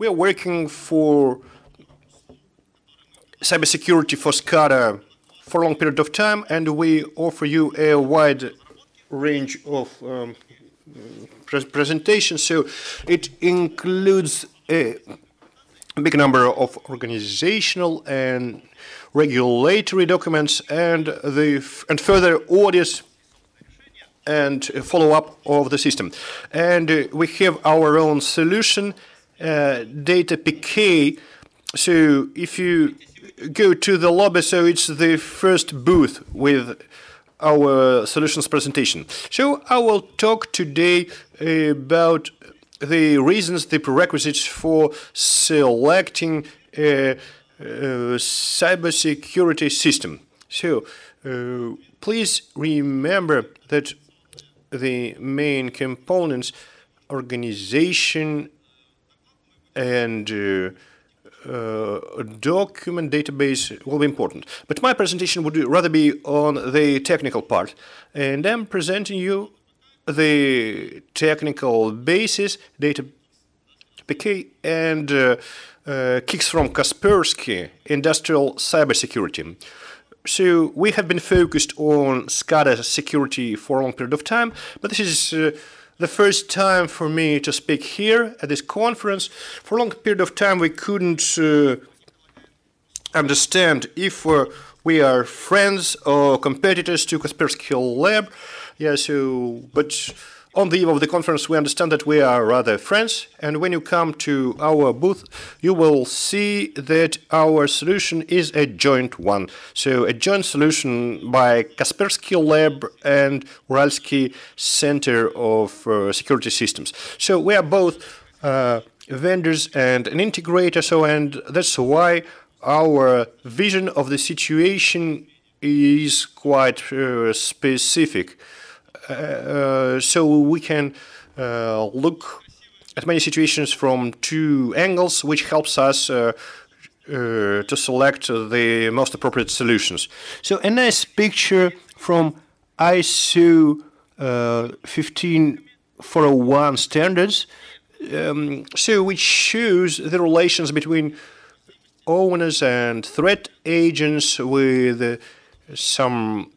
We are working for cybersecurity for SCADA for a long period of time, and we offer you a wide range of presentations. So it includes a big number of organizational and regulatory documents and further audits and follow-up of the system. And we have our own solution, Data PK. So if you go to the lobby, so it's the first booth with our solutions presentation. So I will talk today about the reasons, the prerequisites for selecting a cybersecurity system. So please remember that the main components, organization and document database, will be important. But my presentation would rather be on the technical part. And I'm presenting you the technical basis, data PK, and KICS from Kaspersky, Industrial Cybersecurity. So we have been focused on SCADA security for a long period of time, but this is the first time for me to speak here at this conference. For a long period of time, we couldn't understand if we are friends or competitors to Kaspersky Lab. Yeah, but on the eve of the conference, we understand that we are rather friends. And when you come to our booth, you will see that our solution is a joint one. So a joint solution by Kaspersky Lab and Uralsky Center of Security Systems. So we are both vendors and an integrator. And that's why our vision of the situation is quite specific. So we can look at many situations from two angles, which helps us to select the most appropriate solutions. So a nice picture from ISO 15401 standards, which shows the relations between owners and threat agents with some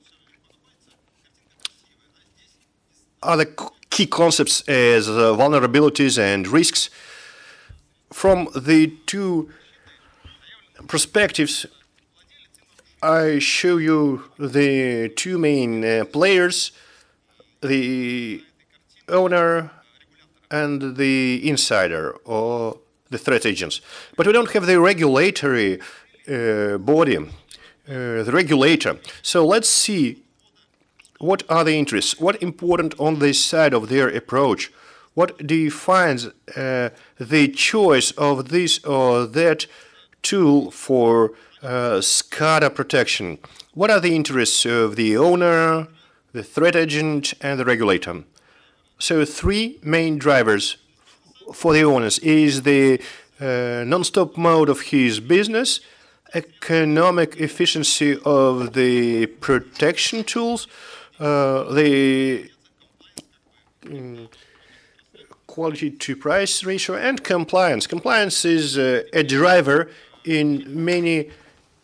other key concepts as vulnerabilities and risks. From the two perspectives, I show you the two main players, the owner and the insider, or the threat agents. But we don't have the regulatory body, the regulator. So let's see what are the interests, what important on this side of their approach, what defines the choice of this or that tool for SCADA protection. What are the interests of the owner, the threat agent, and the regulator? So three main drivers for the owners is the non-stop mode of his business, economic efficiency of the protection tools, the quality to price ratio, and compliance. Compliance is a driver in many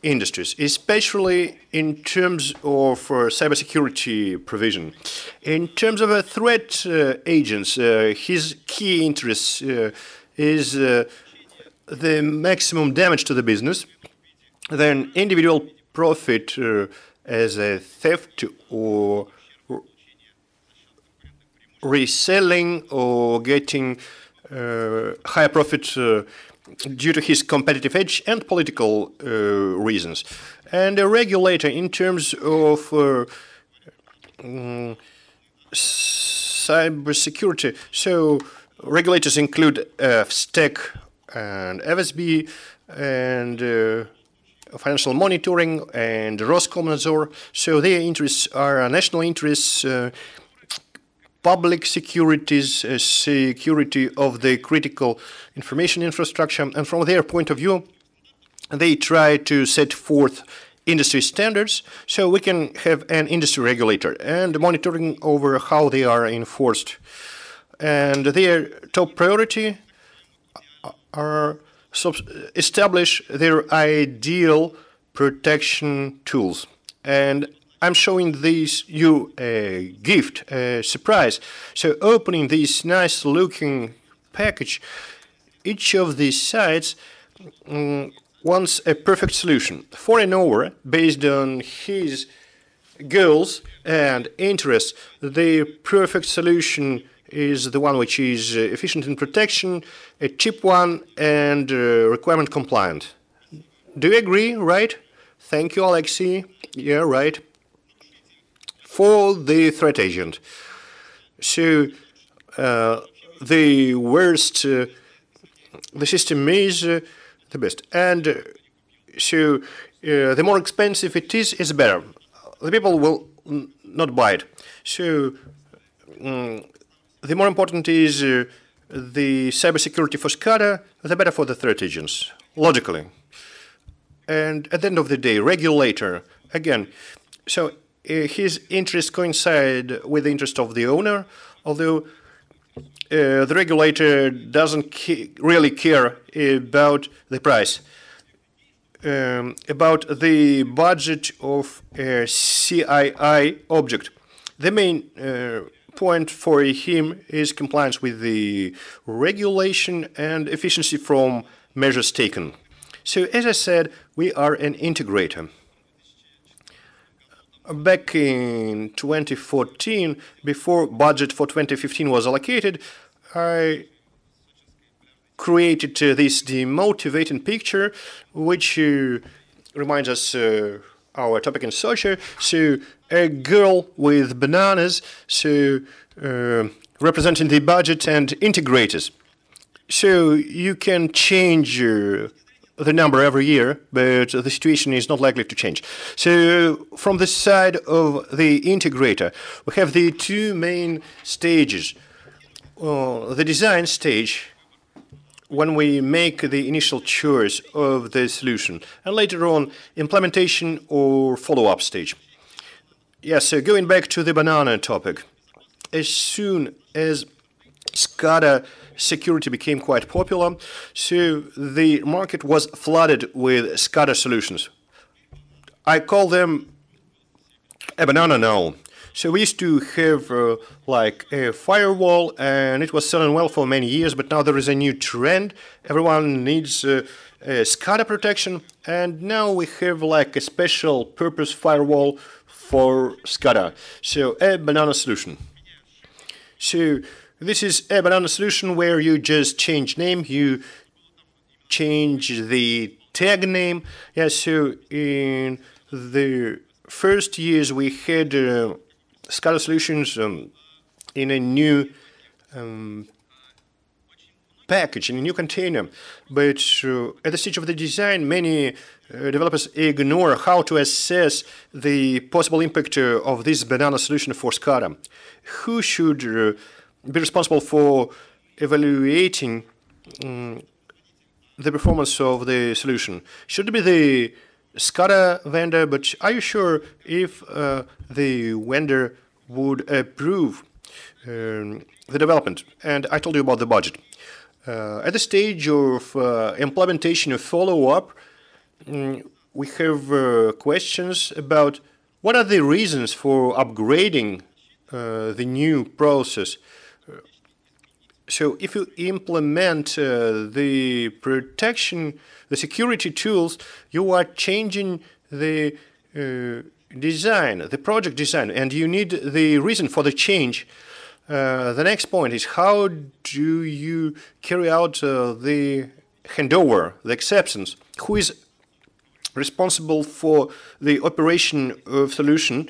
industries, especially in terms of cybersecurity provision. In terms of threat agents, his key interest is the maximum damage to the business, then individual profit as a theft or reselling or getting higher profit due to his competitive edge and political reasons. And a regulator in terms of cybersecurity. So regulators include STEC and FSB and financial monitoring and Roskomnadzor. So their interests are national interests, public securities, security of the critical information infrastructure, and from their point of view, they try to set forth industry standards so we can have an industry regulator and monitoring over how they are enforced. And their top priority are establish their ideal protection tools. And I'm showing you a gift, a surprise. So opening this nice looking package, each of these sites wants a perfect solution. For an owner, based on his goals and interests, the perfect solution is the one which is efficient in protection, a cheap one, and requirement compliant. Do you agree, right? Thank you, Alexey. Yeah, right. For the threat agent. So the worst, the system is the best. And so the more expensive it is better. The people will not buy it. So the more important is the cybersecurity for SCADA, the better for the threat agents, logically. And at the end of the day, regulator, again, so his interests coincide with the interest of the owner, although the regulator doesn't really care about the price, about the budget of a CII object. The main point for him is compliance with the regulation and efficiency from measures taken. So, as I said, we are an integrator. Back in 2014, before budget for 2015 was allocated, I created this demotivating picture, which reminds us our topic in social. So a girl with bananas, so representing the budget and integrators. So you can change the number every year, but the situation is not likely to change. So from the side of the integrator, we have the two main stages. The design stage, when we make the initial choice of the solution, and later on implementation or follow-up stage. Yes, so going back to the banana topic, as soon as SCADA security became quite popular, so the market was flooded with SCADA solutions. I call them a banana now. So we used to have like a firewall, and it was selling well for many years, but now there is a new trend. Everyone needs SCADA protection, and now we have like a special purpose firewall for SCADA. So a banana solution. So this is a banana solution where you just change name, you change the tag name. Yeah, so in the first years we had SCADA solutions in a new package, in a new container. But at the stage of the design, many developers ignore how to assess the possible impact of this banana solution for SCADA. Who should be responsible for evaluating the performance of the solution? Should it be the SCADA vendor? But are you sure if the vendor would approve the development? And I told you about the budget. At the stage of implementation of follow-up, we have questions about what are the reasons for upgrading the new process. So if you implement the protection, the security tools, you are changing the design, the project design, and you need the reason for the change. The next point is how do you carry out the handover, the acceptance? Who is responsible for the operation of solution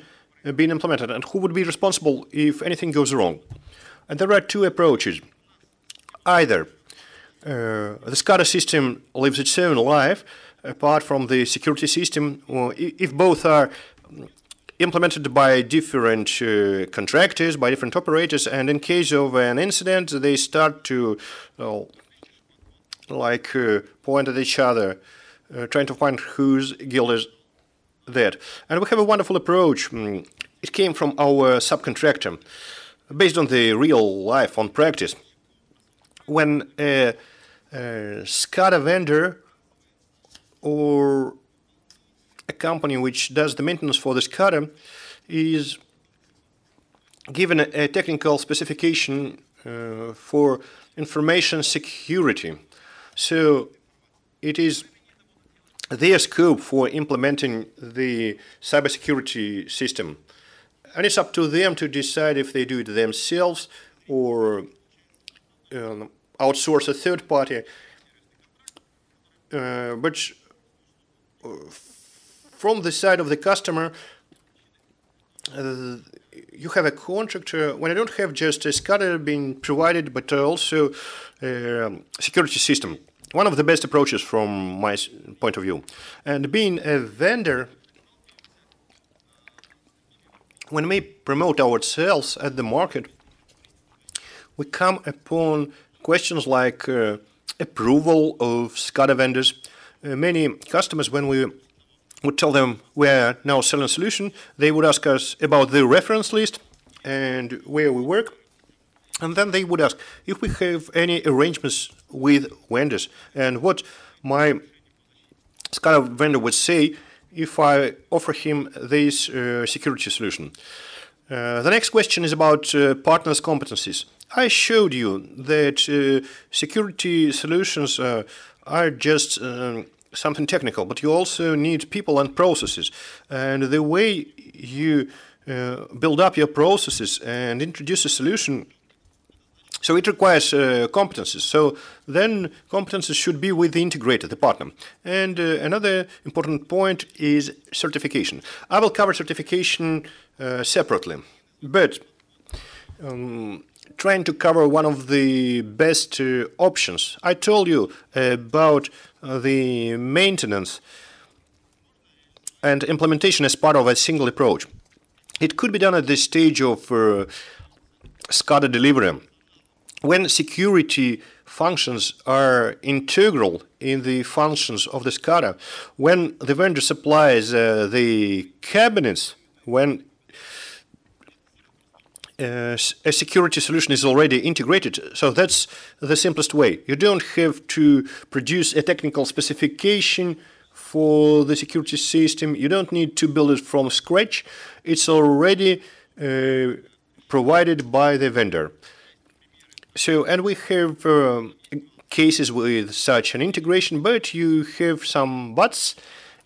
being implemented, and who would be responsible if anything goes wrong? And there are two approaches. Either the SCADA system lives its own life apart from the security system, or if both are implemented by different contractors, by different operators, and in case of an incident, they start to point at each other, trying to find whose guilt is that. And we have a wonderful approach. It came from our subcontractor, based on the real life, on practice. When a SCADA vendor or a company which does the maintenance for the SCADA is given a technical specification for information security. So it is their scope for implementing the cybersecurity system. And it's up to them to decide if they do it themselves or outsource a third party. But from the side of the customer, you have a contract when I don't have just a SCADA being provided, but also a security system. One of the best approaches from my point of view. And being a vendor, when we promote ourselves at the market, we come upon questions like approval of SCADA vendors. Many customers, when we would tell them we are now selling a solution, they would ask us about the reference list and where we work. And then they would ask if we have any arrangements with vendors and what my SCADA vendor would say if I offer him this security solution. The next question is about partners' competencies. I showed you that security solutions are just something technical, but you also need people and processes. And the way you build up your processes and introduce a solution, so it requires competences. So then competences should be with the integrator, the partner. And another important point is certification. I will cover certification separately, but trying to cover one of the best options. I told you about the maintenance and implementation as part of a single approach. It could be done at the stage of SCADA delivery. When security functions are integral in the functions of the SCADA, when the vendor supplies the cabinets, when a security solution is already integrated, so that's the simplest way. You don't have to produce a technical specification for the security system. You don't need to build it from scratch. It's already provided by the vendor. So, and we have cases with such an integration, but you have some buts.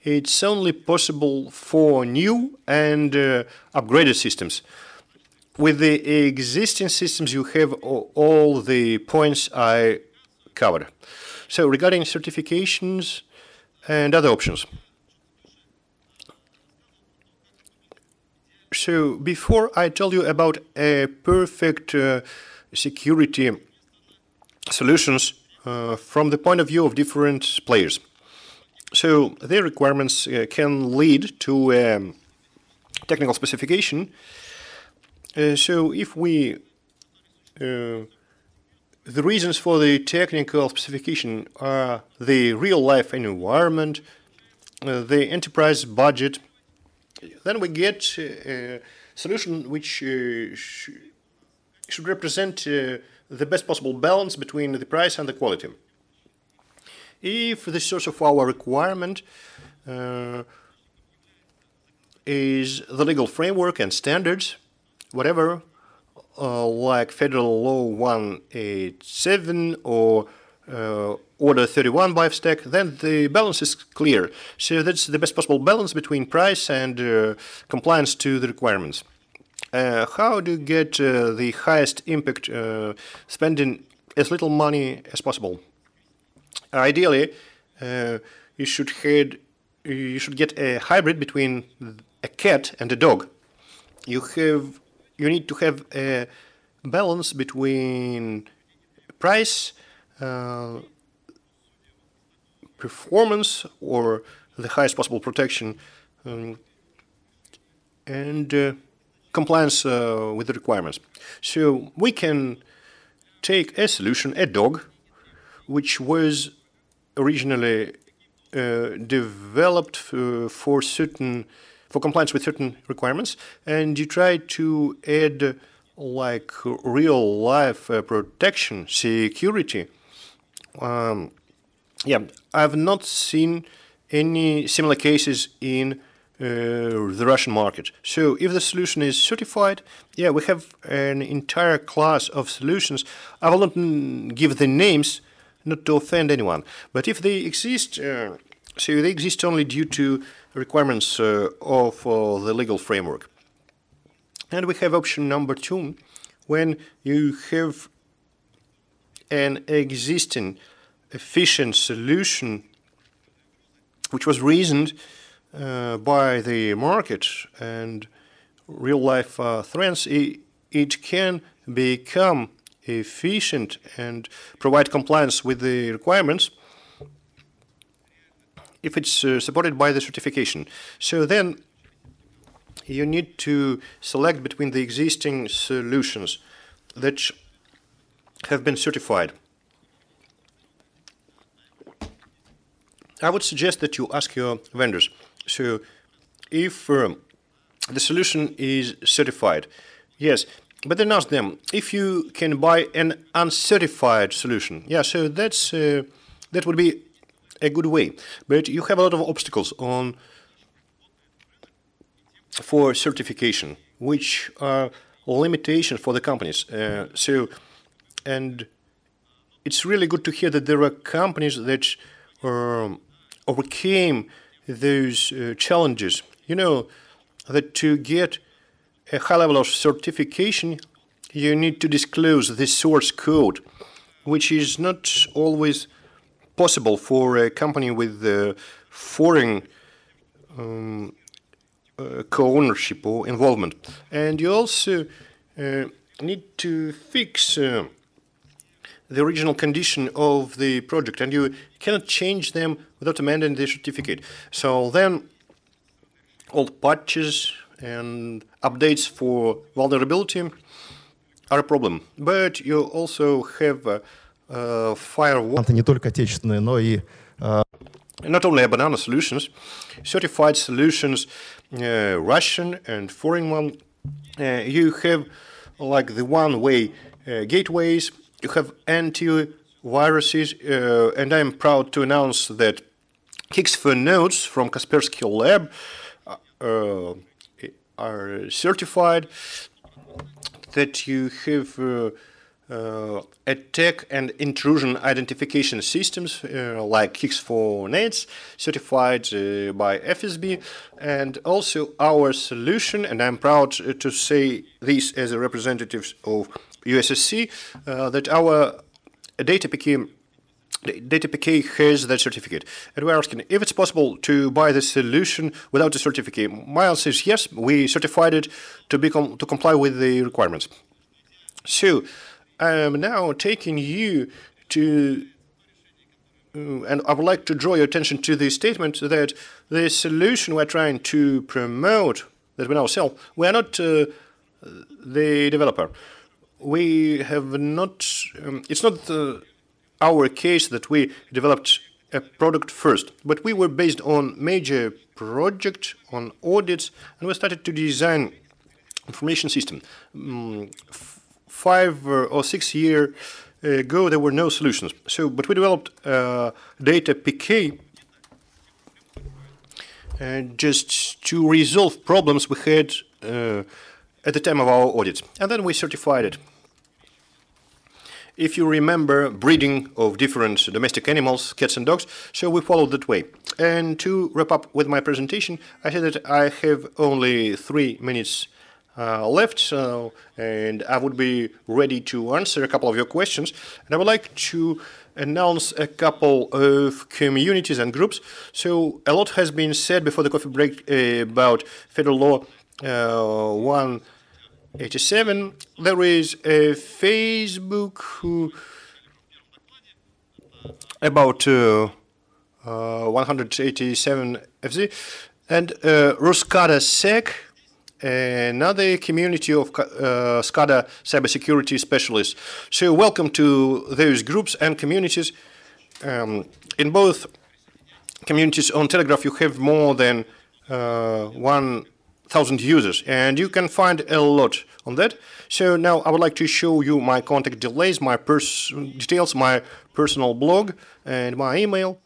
It's only possible for new and upgraded systems. With the existing systems, you have all the points I covered. So, regarding certifications and other options. So, before I tell you about a perfect security solutions from the point of view of different players. So their requirements can lead to technical specification. So if we, the reasons for the technical specification are the real-life environment, the enterprise budget, then we get a solution which should represent the best possible balance between the price and the quality. If the source of our requirement is the legal framework and standards, whatever, like Federal Law 187 or Order 31 by FSTEC, then the balance is clear. So that's the best possible balance between price and compliance to the requirements. How do you get the highest impact spending as little money as possible? Ideally, you should get a hybrid between a cat and a dog. You need to have a balance between price, performance, or the highest possible protection, and compliance with the requirements. So we can take a solution, a dog, which was originally developed for compliance with certain requirements, and you try to add like real life protection, security, Yeah, I've not seen any similar cases in the Russian market. So if the solution is certified, yeah, we have an entire class of solutions. I will not give the names, not to offend anyone. But if they exist, so they exist only due to requirements of the legal framework. And we have option number 2, when you have an existing efficient solution which was reasoned by the market and real-life threats, it can become efficient and provide compliance with the requirements if it's supported by the certification. So then you need to select between the existing solutions that have been certified. I would suggest that you ask your vendors. So if the solution is certified, yes, but then ask them if you can buy an uncertified solution. Yeah, so that would be a good way. But you have a lot of obstacles for certification, which are limitations for the companies. And it's really good to hear that there are companies that overcame those challenges. You know, that to get a high level of certification, you need to disclose the source code, which is not always possible for a company with foreign co-ownership or involvement. And you also need to fix the original condition of the project, and you cannot change them without amending the certificate. So then all patches and updates for vulnerability are a problem. But you also have firewall. Не только отечественные, но и Not only banana solutions, certified solutions, Russian and foreign one. You have like the one-way gateways. You have antiviruses, and I'm proud to announce that KICS for nodes from Kaspersky lab are certified, that you have attack and intrusion identification systems like KICS for nets, certified by FSB, and also our solution, and I'm proud to say this as a representative of USSC, that our data PK has that certificate. And we're asking if it's possible to buy the solution without a certificate. My answer is yes, we certified it to comply with the requirements. So I'm now taking you to, and I would like to draw your attention to the statement that the solution we're trying to promote, that we now sell, we are not the developer. We have not, it's not our case that we developed a product first, but we were based on major project, on audits, and we started to design information system. 5 or 6 years ago, there were no solutions. So, but we developed data PK just to resolve problems we had at the time of our audits, and then we certified it. If you remember breeding of different domestic animals, cats and dogs, so we followed that way. And to wrap up with my presentation, I said that I have only 3 minutes left, and I would be ready to answer a couple of your questions. And I would like to announce a couple of communities and groups. So a lot has been said before the coffee break about Federal Law 187. There is a Facebook about 187 FZ, and Ruskada Sec, another community of SCADA cybersecurity specialists. So welcome to those groups and communities. In both communities on Telegraph, you have more than 1,000 1,000 users, and you can find a lot on that. So now I would like to show you my contact details, my personal blog, and my email.